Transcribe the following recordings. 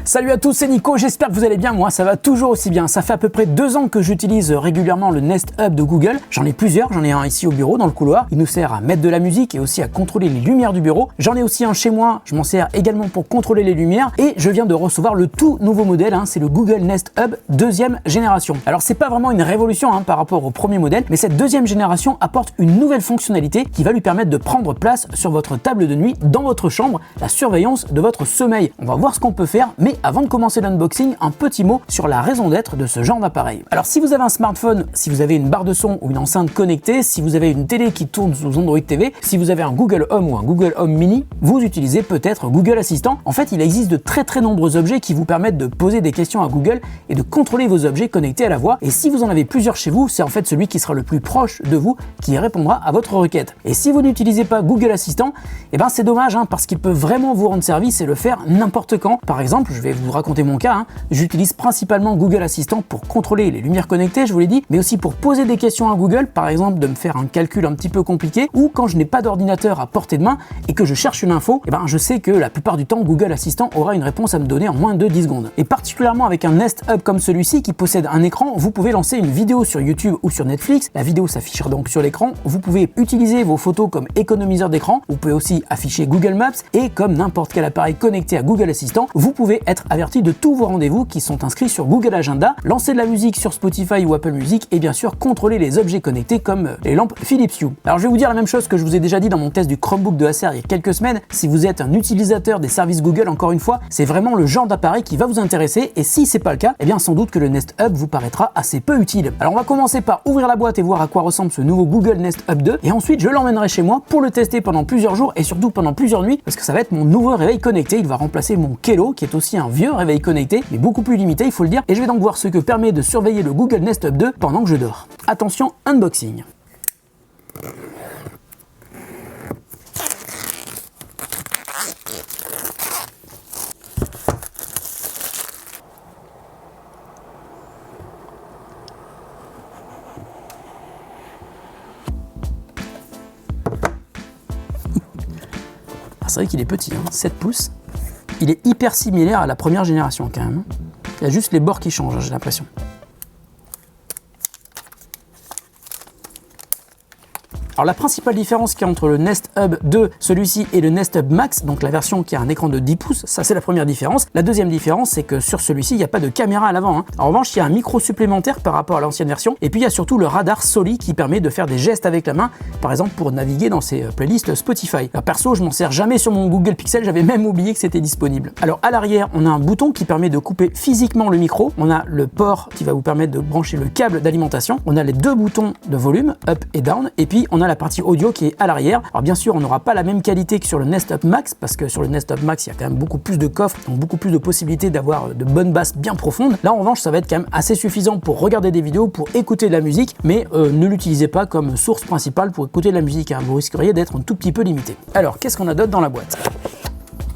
Salut à tous, c'est Nico, j'espère que vous allez bien, moi ça va toujours aussi bien. Ça fait à peu près 2 ans que j'utilise régulièrement le Nest Hub de Google. J'en ai plusieurs, j'en ai un ici au bureau dans le couloir. Il nous sert à mettre de la musique et aussi à contrôler les lumières du bureau. J'en ai aussi un chez moi, je m'en sers également pour contrôler les lumières. Et je viens de recevoir le tout nouveau modèle, c'est le Google Nest Hub 2e génération. Alors c'est pas vraiment une révolution par rapport au premier modèle, mais cette 2e génération apporte une nouvelle fonctionnalité qui va lui permettre de prendre place sur votre table de nuit dans votre chambre, la surveillance de votre sommeil. On va voir ce qu'on peut faire, mais avant de commencer l'unboxing, un petit mot sur la raison d'être de ce genre d'appareil. Alors si vous avez un smartphone, si vous avez une barre de son ou une enceinte connectée, si vous avez une télé qui tourne sous Android TV, si vous avez un Google Home ou un Google Home Mini, vous utilisez peut-être Google Assistant. En fait, il existe de très nombreux objets qui vous permettent de poser des questions à Google et de contrôler vos objets connectés à la voix. Et si vous en avez plusieurs chez vous, c'est en fait celui qui sera le plus proche de vous qui répondra à votre requête. Et si vous n'utilisez pas Google Assistant, c'est dommage parce qu'il peut vraiment vous rendre service et le faire n'importe quand. Par exemple, je vais vous raconter mon cas, j'utilise principalement Google Assistant pour contrôler les lumières connectées, je vous l'ai dit, mais aussi pour poser des questions à Google, par exemple de me faire un calcul un petit peu compliqué, ou quand je n'ai pas d'ordinateur à portée de main et que je cherche une info, je sais que la plupart du temps Google Assistant aura une réponse à me donner en moins de 10 secondes. Et particulièrement avec un Nest Hub comme celui-ci qui possède un écran, vous pouvez lancer une vidéo sur YouTube ou sur Netflix, la vidéo s'affichera donc sur l'écran, vous pouvez utiliser vos photos comme économiseur d'écran, vous pouvez aussi afficher Google Maps, et comme n'importe quel appareil connecté à Google Assistant, vous pouvez être averti de tous vos rendez-vous qui sont inscrits sur Google Agenda, lancer de la musique sur Spotify ou Apple Music et bien sûr contrôler les objets connectés comme les lampes Philips Hue. Alors je vais vous dire la même chose que je vous ai déjà dit dans mon test du Chromebook de Acer il y a quelques semaines. Si vous êtes un utilisateur des services Google, encore une fois, c'est vraiment le genre d'appareil qui va vous intéresser, et si c'est pas le cas, sans doute que le Nest Hub vous paraîtra assez peu utile. Alors on va commencer par ouvrir la boîte et voir à quoi ressemble ce nouveau Google Nest Hub 2, et ensuite je l'emmènerai chez moi pour le tester pendant plusieurs jours et surtout pendant plusieurs nuits, parce que ça va être mon nouveau réveil connecté. Il va remplacer mon Kelo qui est aussi un vieux réveil connecté, mais beaucoup plus limité il faut le dire, et je vais donc voir ce que permet de surveiller le Google Nest Hub 2 pendant que je dors. Attention, unboxing. C'est vrai qu'il est petit, 7 pouces. Il est hyper similaire à la première génération quand même. Il y a juste les bords qui changent, j'ai l'impression. Alors la principale différence qu'il y a entre le Nest Hub 2, celui-ci, et le Nest Hub Max, donc la version qui a un écran de 10 pouces, ça c'est la première différence. La deuxième différence, c'est que sur celui-ci, il n'y a pas de caméra à l'avant. En revanche, il y a un micro supplémentaire par rapport à l'ancienne version, et puis il y a surtout le radar Soli qui permet de faire des gestes avec la main, par exemple pour naviguer dans ses playlists Spotify. Alors perso, je m'en sers jamais sur mon Google Pixel, j'avais même oublié que c'était disponible. Alors à l'arrière, on a un bouton qui permet de couper physiquement le micro, on a le port qui va vous permettre de brancher le câble d'alimentation, on a les 2 boutons de volume, up et down, et puis on a la partie audio qui est à l'arrière. Alors bien sûr, on n'aura pas la même qualité que sur le Nest Hub Max, parce que sur le Nest Hub Max, il y a quand même beaucoup plus de coffres, donc beaucoup plus de possibilités d'avoir de bonnes basses bien profondes. Là, en revanche, ça va être quand même assez suffisant pour regarder des vidéos, pour écouter de la musique, mais ne l'utilisez pas comme source principale pour écouter de la musique, vous risqueriez d'être un tout petit peu limité. Alors, qu'est-ce qu'on a d'autre dans la boîte ?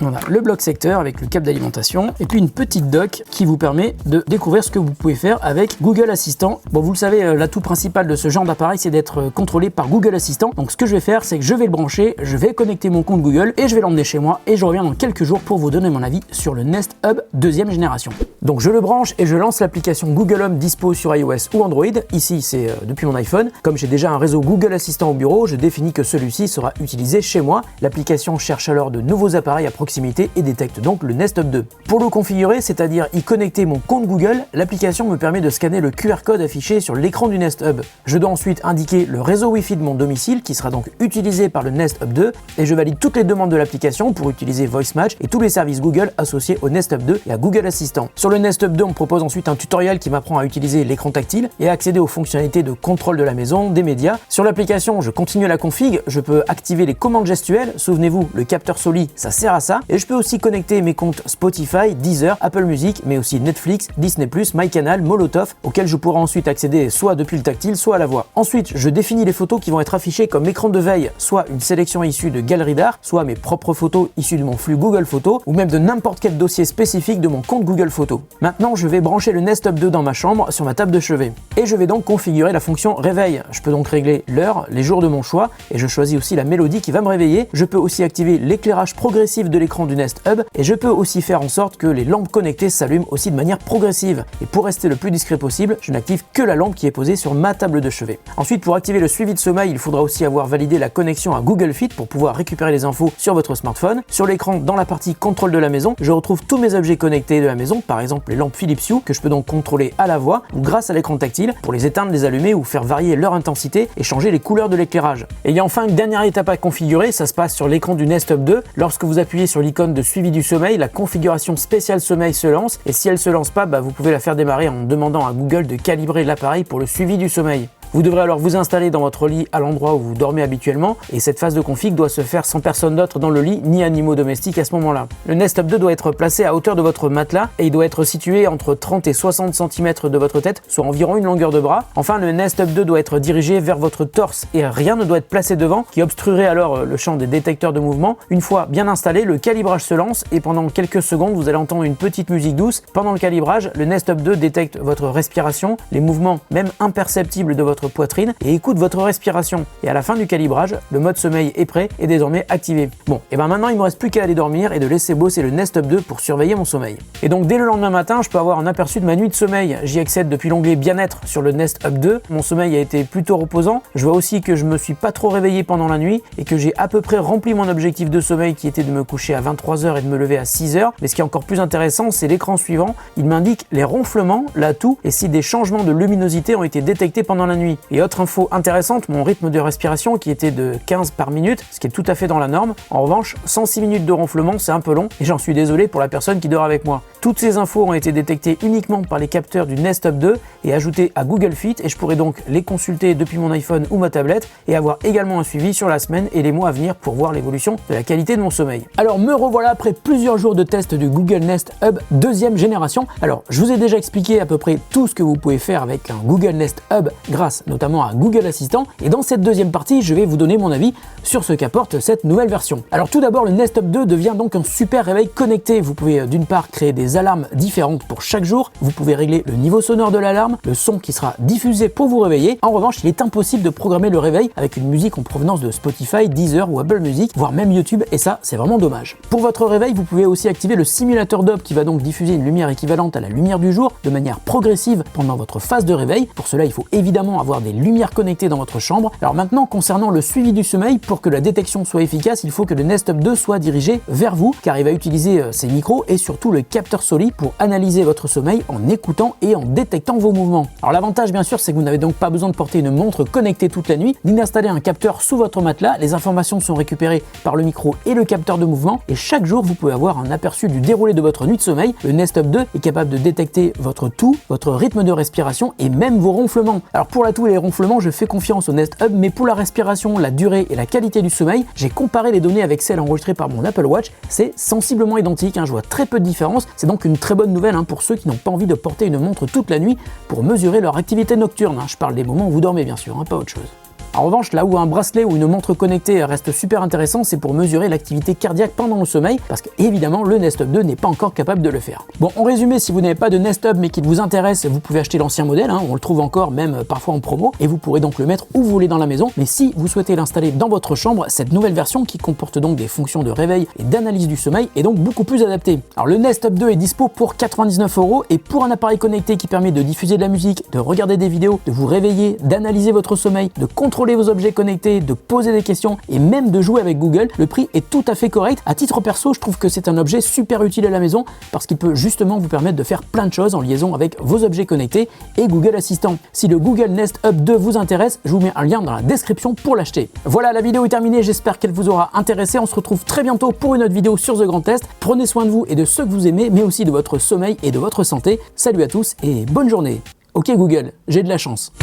On a le bloc secteur avec le câble d'alimentation et puis une petite dock qui vous permet de découvrir ce que vous pouvez faire avec Google Assistant. Bon, vous le savez, l'atout principal de ce genre d'appareil, c'est d'être contrôlé par Google Assistant. Donc ce que je vais faire, c'est que je vais le brancher, je vais connecter mon compte Google et je vais l'emmener chez moi, et je reviens dans quelques jours pour vous donner mon avis sur le Nest Hub 2e génération. Donc je le branche et je lance l'application Google Home dispo sur iOS ou Android. Ici, c'est depuis mon iPhone. Comme j'ai déjà un réseau Google Assistant au bureau, je définis que celui-ci sera utilisé chez moi. L'application cherche alors de nouveaux appareils à proximité et détecte donc le Nest Hub 2. Pour le configurer, c'est-à-dire y connecter mon compte Google, l'application me permet de scanner le QR code affiché sur l'écran du Nest Hub. Je dois ensuite indiquer le réseau Wi-Fi de mon domicile qui sera donc utilisé par le Nest Hub 2, et je valide toutes les demandes de l'application pour utiliser Voice Match et tous les services Google associés au Nest Hub 2 et à Google Assistant. Sur le Nest Hub 2, on me propose ensuite un tutoriel qui m'apprend à utiliser l'écran tactile et à accéder aux fonctionnalités de contrôle de la maison, des médias. Sur l'application, je continue la config, je peux activer les commandes gestuelles, souvenez-vous, le capteur Soli, ça sert à ça, et je peux aussi connecter mes comptes Spotify, Deezer, Apple Music, mais aussi Netflix, Disney+, MyCanal, Molotov, auxquels je pourrai ensuite accéder soit depuis le tactile, soit à la voix. Ensuite, je définis les photos qui vont être affichées comme écran de veille, soit une sélection issue de galeries d'art, soit mes propres photos issues de mon flux Google Photos, ou même de n'importe quel dossier spécifique de mon compte Google Photos. Maintenant, je vais brancher le Nest Hub 2 dans ma chambre sur ma table de chevet. Et je vais donc configurer la fonction réveil. Je peux donc régler l'heure, les jours de mon choix, et je choisis aussi la mélodie qui va me réveiller. Je peux aussi activer l'éclairage progressif de l'écran l'écran du Nest Hub et je peux aussi faire en sorte que les lampes connectées s'allument aussi de manière progressive. Et pour rester le plus discret possible, je n'active que la lampe qui est posée sur ma table de chevet. Ensuite, pour activer le suivi de sommeil, il faudra aussi avoir validé la connexion à Google Fit pour pouvoir récupérer les infos sur votre smartphone. Sur l'écran, dans la partie contrôle de la maison, je retrouve tous mes objets connectés de la maison, par exemple les lampes Philips Hue que je peux donc contrôler à la voix ou grâce à l'écran tactile pour les éteindre, les allumer ou faire varier leur intensité et changer les couleurs de l'éclairage. Et il y a enfin une dernière étape à configurer, ça se passe sur l'écran du Nest Hub 2. Lorsque vous appuyez sur l'icône de suivi du sommeil, la configuration spéciale sommeil se lance et si elle se lance pas, vous pouvez la faire démarrer en demandant à Google de calibrer l'appareil pour le suivi du sommeil. Vous devrez alors vous installer dans votre lit à l'endroit où vous dormez habituellement et cette phase de config doit se faire sans personne d'autre dans le lit ni animaux domestiques à ce moment-là. Le Nest Hub 2 doit être placé à hauteur de votre matelas et il doit être situé entre 30 et 60 cm de votre tête, soit environ une longueur de bras. Enfin, le Nest Hub 2 doit être dirigé vers votre torse et rien ne doit être placé devant qui obstruerait alors le champ des détecteurs de mouvement. Une fois bien installé, le calibrage se lance et pendant quelques secondes, vous allez entendre une petite musique douce. Pendant le calibrage, le Nest Hub 2 détecte votre respiration, les mouvements même imperceptibles de votre poitrine et écoute votre respiration. Et à la fin du calibrage, le mode sommeil est prêt et désormais activé. Bon, et maintenant il me reste plus qu'à aller dormir et de laisser bosser le Nest Hub 2 pour surveiller mon sommeil. Et donc dès le lendemain matin, je peux avoir un aperçu de ma nuit de sommeil. J'y accède depuis l'onglet bien-être sur le Nest Hub 2. Mon sommeil a été plutôt reposant. Je vois aussi que je me suis pas trop réveillé pendant la nuit et que j'ai à peu près rempli mon objectif de sommeil qui était de me coucher à 23h et de me lever à 6h. Mais ce qui est encore plus intéressant, c'est l'écran suivant. Il m'indique les ronflements, la toux et si des changements de luminosité ont été détectés pendant la nuit. Et autre info intéressante, mon rythme de respiration qui était de 15 par minute, ce qui est tout à fait dans la norme. En revanche, 106 minutes de ronflement, c'est un peu long et j'en suis désolé pour la personne qui dort avec moi. Toutes ces infos ont été détectées uniquement par les capteurs du Nest Hub 2 et ajoutées à Google Fit et je pourrais donc les consulter depuis mon iPhone ou ma tablette et avoir également un suivi sur la semaine et les mois à venir pour voir l'évolution de la qualité de mon sommeil. Alors me revoilà après plusieurs jours de test du Google Nest Hub deuxième génération. Alors je vous ai déjà expliqué à peu près tout ce que vous pouvez faire avec un Google Nest Hub grâce notamment à Google Assistant et dans cette deuxième partie je vais vous donner mon avis sur ce qu'apporte cette nouvelle version. Alors tout d'abord le Nest Hub 2 devient donc un super réveil connecté. Vous pouvez d'une part créer des alarmes différentes pour chaque jour, vous pouvez régler le niveau sonore de l'alarme, le son qui sera diffusé pour vous réveiller. En revanche, il est impossible de programmer le réveil avec une musique en provenance de Spotify, Deezer ou Apple Music, voire même YouTube, et ça, c'est vraiment dommage. Pour votre réveil, vous pouvez aussi activer le simulateur d'Hub qui va donc diffuser une lumière équivalente à la lumière du jour de manière progressive pendant votre phase de réveil. Pour cela, il faut évidemment avoir des lumières connectées dans votre chambre. Alors maintenant, concernant le suivi du sommeil, pour que la détection soit efficace, il faut que le Nest Hub 2 soit dirigé vers vous, car il va utiliser ses micros et surtout le capteur Soli pour analyser votre sommeil en écoutant et en détectant vos mouvements. Alors l'avantage bien sûr c'est que vous n'avez donc pas besoin de porter une montre connectée toute la nuit, ni d'installer un capteur sous votre matelas. Les informations sont récupérées par le micro et le capteur de mouvement et chaque jour vous pouvez avoir un aperçu du déroulé de votre nuit de sommeil. Le Nest Hub 2 est capable de détecter votre toux, votre rythme de respiration et même vos ronflements. Alors pour la toux et les ronflements, je fais confiance au Nest Hub, mais pour la respiration, la durée et la qualité du sommeil, j'ai comparé les données avec celles enregistrées par mon Apple Watch. C'est sensiblement identique, je vois très peu de différence. C'est donc une très bonne nouvelle pour ceux qui n'ont pas envie de porter une montre toute la nuit pour mesurer leur activité nocturne. Je parle des moments où vous dormez bien sûr, pas autre chose. En revanche, là où un bracelet ou une montre connectée reste super intéressant, c'est pour mesurer l'activité cardiaque pendant le sommeil, parce que évidemment le Nest Hub 2 n'est pas encore capable de le faire. Bon, en résumé, si vous n'avez pas de Nest Hub mais qu'il vous intéresse, vous pouvez acheter l'ancien modèle, on le trouve encore même parfois en promo, et vous pourrez donc le mettre où vous voulez dans la maison. Mais si vous souhaitez l'installer dans votre chambre, cette nouvelle version qui comporte donc des fonctions de réveil et d'analyse du sommeil est donc beaucoup plus adaptée. Alors le Nest Hub 2 est dispo pour 99 € et pour un appareil connecté qui permet de diffuser de la musique, de regarder des vidéos, de vous réveiller, d'analyser votre sommeil, de contrôler vos objets connectés, de poser des questions et même de jouer avec Google, le prix est tout à fait correct. À titre perso, je trouve que c'est un objet super utile à la maison parce qu'il peut justement vous permettre de faire plein de choses en liaison avec vos objets connectés et Google Assistant. Si le Google Nest Hub 2 vous intéresse, je vous mets un lien dans la description pour l'acheter. Voilà, la vidéo est terminée, j'espère qu'elle vous aura intéressé. On se retrouve très bientôt pour une autre vidéo sur The Grand Test. Prenez soin de vous et de ceux que vous aimez, mais aussi de votre sommeil et de votre santé. Salut à tous et bonne journée. Ok Google, j'ai de la chance.